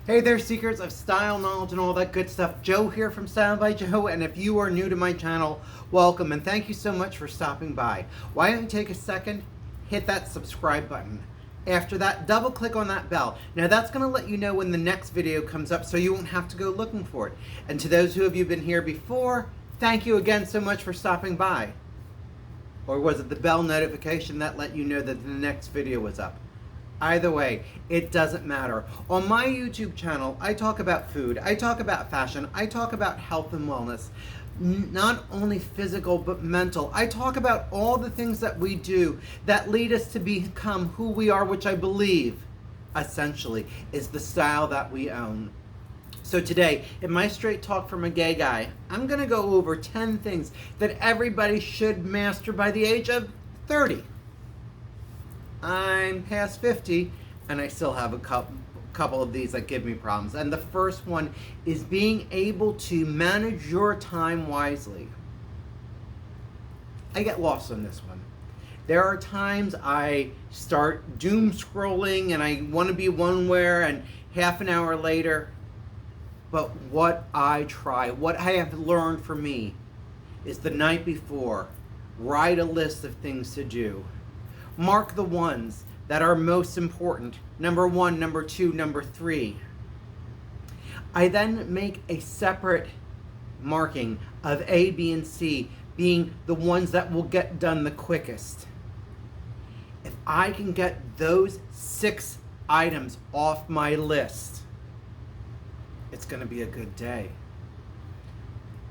Hey there, seekers of style, knowledge, and all that good stuff. Joe here from Style by Joe, and if you are new to my channel, welcome and thank you so much for stopping by. Why don't you take a second, hit that subscribe button. After that, double click on that bell. Now that's going to let you know when the next video comes up so you won't have to go looking for it. And to those who have you been here before, thank you again so much for stopping by. Or was it the bell notification that let you know that the next video was up? Either way, it doesn't matter. On my YouTube channel, I talk about food, I talk about fashion, I talk about health and wellness. Not only physical, but mental. I talk about all the things that we do that lead us to become who we are, which I believe, essentially, is the style that we own. So today, in my Straight Talk from a Gay Guy, I'm going to go over 10 things that everybody should master by the age of 30. I'm past 50 and I still have a couple of these that give me problems. And the first one is being able to manage your time wisely. I get lost on this one. There are times I start doom scrolling and I want to be one-where, and half an hour later, but what I have learned for me is the night before, write a list of things to do. Mark the ones that are most important. Number 1, number 2, number 3. I then make a separate marking of A, B, and C being the ones that will get done the quickest. If I can get those 6 items off my list, it's going to be a good day.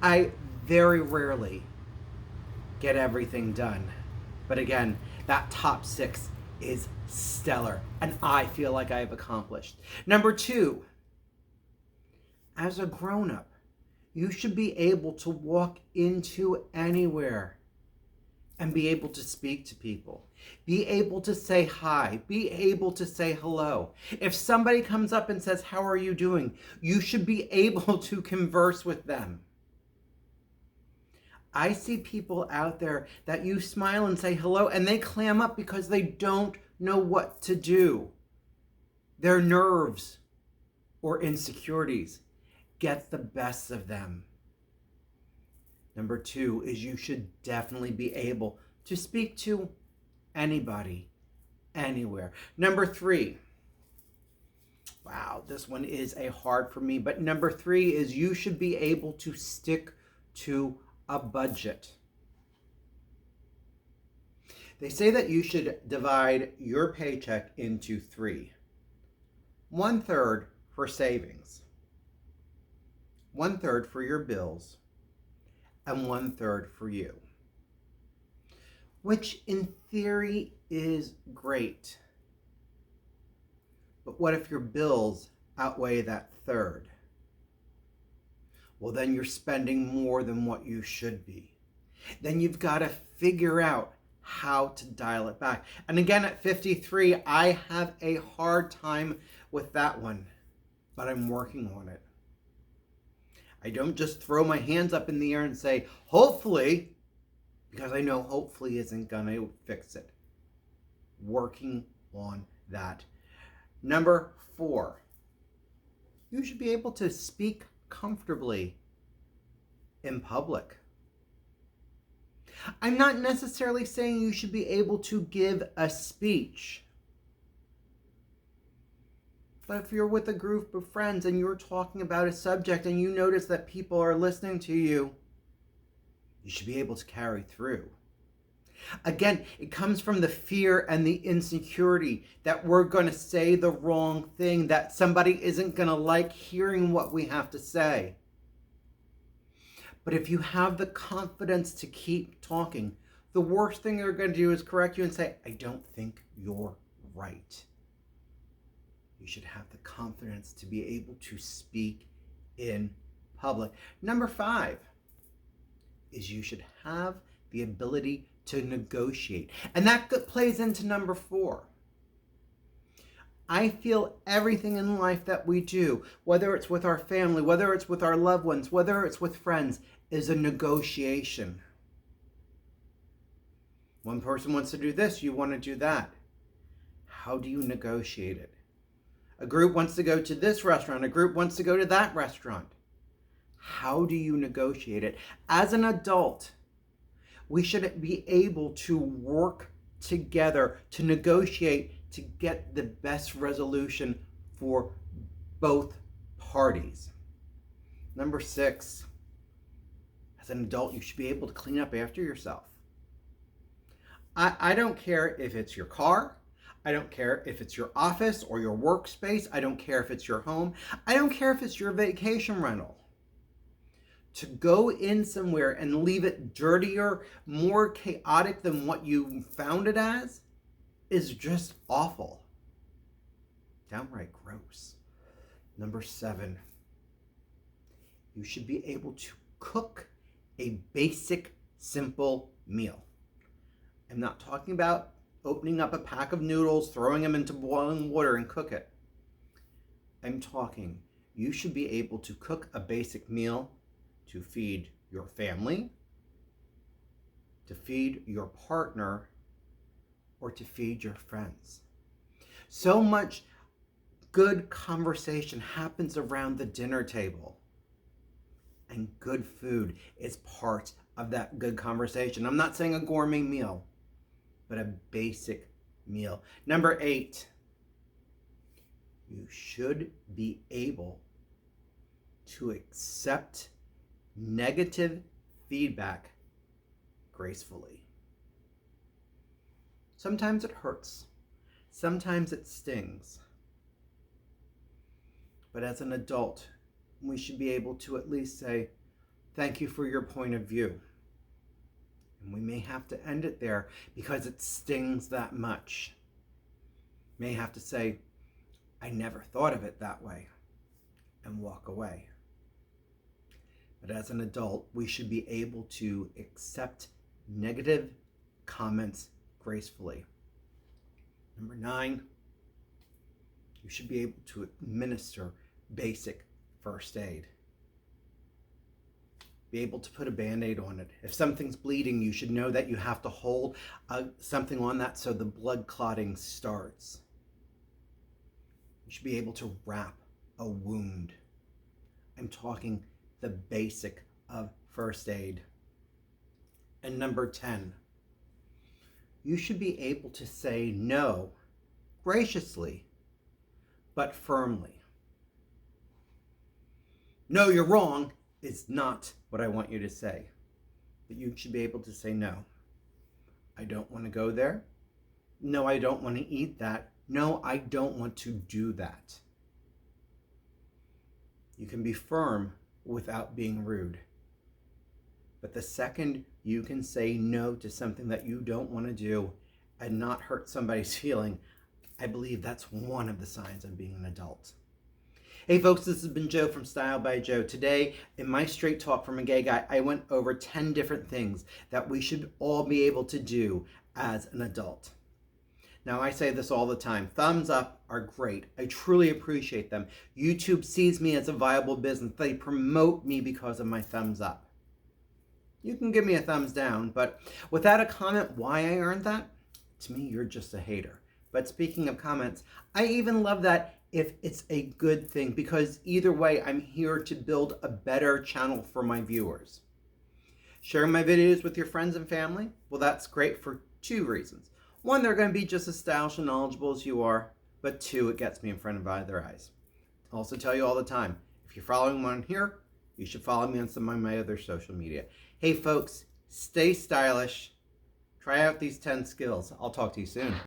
I very rarely get everything done. But again, that top 6 is stellar, and I feel like I have accomplished. Number 2, as a grown-up, you should be able to walk into anywhere and be able to speak to people. Be able to say hi. Be able to say hello. If somebody comes up and says, "How are you doing?" you should be able to converse with them. I see people out there that you smile and say hello and they clam up because they don't know what to do. Their nerves or insecurities get the best of them. Number 2 is you should definitely be able to speak to anybody, anywhere. Number 3, wow, this one is a hard for me, but number 3 is you should be able to stick to a budget. They say that you should divide your paycheck into 3. 1/3 for savings, 1/3 for your bills, and 1/3 for you. Which in theory is great. But what if your bills outweigh that third? Well, then you're spending more than what you should be. Then you've got to figure out how to dial it back. And again, at 53, I have a hard time with that one, but I'm working on it. I don't just throw my hands up in the air and say, hopefully, because I know hopefully isn't going to fix it. Working on that. Number 4, you should be able to speak comfortably in public. I'm not necessarily saying you should be able to give a speech. But if you're with a group of friends and you're talking about a subject and you notice that people are listening to you, you should be able to carry through. Again, it comes from the fear and the insecurity that we're going to say the wrong thing, that somebody isn't going to like hearing what we have to say. But if you have the confidence to keep talking, the worst thing they're going to do is correct you and say, "I don't think you're right." You should have the confidence to be able to speak in public. Number 5 is you should have the ability to negotiate. And that plays into number 4. I feel everything in life that we do, whether it's with our family, whether it's with our loved ones, whether it's with friends, is a negotiation. One person wants to do this, you want to do that. How do you negotiate it? A group wants to go to this restaurant. A group wants to go to that restaurant. How do you negotiate it? As an adult, we should be able to work together to negotiate to get the best resolution for both parties. Number 6, as an adult, you should be able to clean up after yourself. I don't care if it's your car. I don't care if it's your office or your workspace. I don't care if it's your home. I don't care if it's your vacation rental. To go in somewhere and leave it dirtier, more chaotic than what you found it as, is just awful. Downright gross. Number 7, you should be able to cook a basic, simple meal. I'm not talking about opening up a pack of noodles, throwing them into boiling water and cook it. I'm talking, you should be able to cook a basic meal to feed your family, to feed your partner, or to feed your friends. So much good conversation happens around the dinner table. And good food is part of that good conversation. I'm not saying a gourmet meal, but a basic meal. Number 8, you should be able to accept negative feedback gracefully. Sometimes it hurts. Sometimes it stings. But as an adult, we should be able to at least say, thank you for your point of view. And we may have to end it there because it stings that much. May have to say, I never thought of it that way, and walk away. But as an adult, we should be able to accept negative comments gracefully. Number 9, you should be able to administer basic first aid. Be able to put a Band-Aid on it. If something's bleeding, you should know that you have to hold something on that so the blood clotting starts. You should be able to wrap a wound. I'm talking the basic of first aid. And number 10, you should be able to say no graciously, but firmly. No, you're wrong is not what I want you to say. But you should be able to say no. I don't want to go there. No, I don't want to eat that. No, I don't want to do that. You can be firm without being rude. But the second you can say no to something that you don't want to do and not hurt somebody's feeling, I believe that's one of the signs of being an adult. Hey folks, this has been Joe from Style by Joe. Today, in my Straight Talk from a Gay Guy, I went over 10 different things that we should all be able to do as an adult. Now, I say this all the time. Thumbs up are great. I truly appreciate them. YouTube sees me as a viable business. They promote me because of my thumbs up. You can give me a thumbs down, but without a comment why I earned that, to me, you're just a hater. But speaking of comments, I even love that if it's a good thing, because either way, I'm here to build a better channel for my viewers. Sharing my videos with your friends and family, well, that's great for 2 reasons. 1, they're going to be just as stylish and knowledgeable as you are, but 2, it gets me in front of their eyes. I also tell you all the time, if you're following me on here, you should follow me on some of my other social media. Hey folks, stay stylish. Try out these 10 skills. I'll talk to you soon.